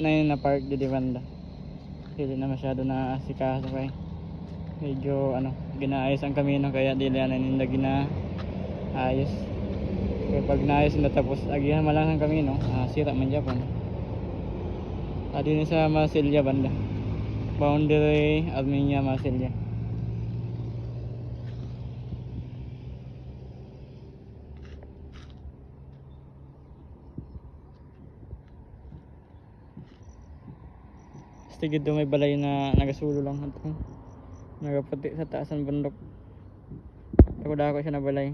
na yun na park di banda. Hindi na masyado na asikaso kay medyo ginaayos ang kamino kaya di na ninda ginaayos. Kaya pag naayos na tapos agihan malang ang kamino, sira man Japan. Din sa Marsilya banda. Boundary Armenia Marsilya. Tigid do may balay na nagasulo lang ato. Nagaputi sa taas ng bundok. Dako siya na balay.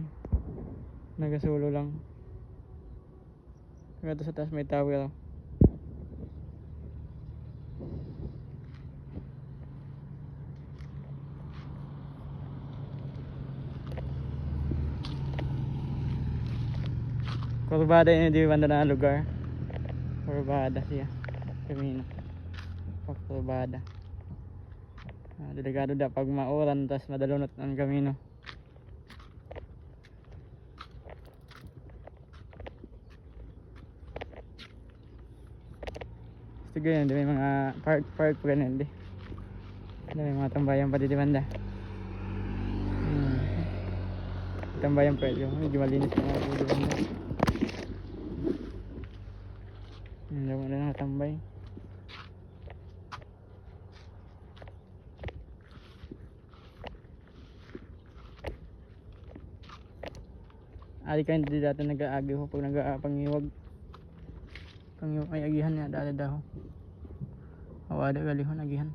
Nagasulo lang. Dito sa taas may tower. Kurbada yun di banda na lugar. Kurbada siya. Kamino. Kurbada. Delikado da pag mauran tas madalunot ang kamino. Sige yun, may mga park pa ganun di. May mga tambayan pa di banda. Tambayan pa yun, medyo malinis pa mga di banda. Hindi mo na nakatambay. Ali ka hindi dati nag-aagi ho pag nag-pangiwag. Pangiwag ay agihan niya dati daw. Awada galihon agihan.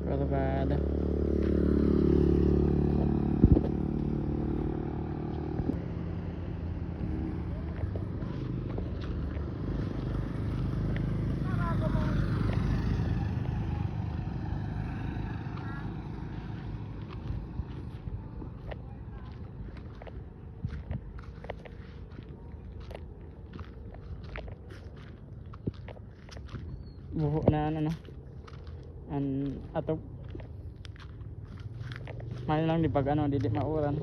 Kurbada. Buho na atop mahal lang di pag di mauran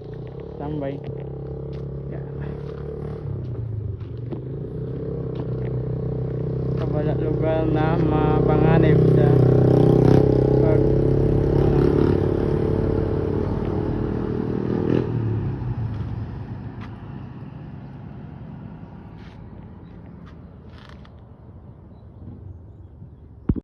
tambay kabala lugar na mapanganib sa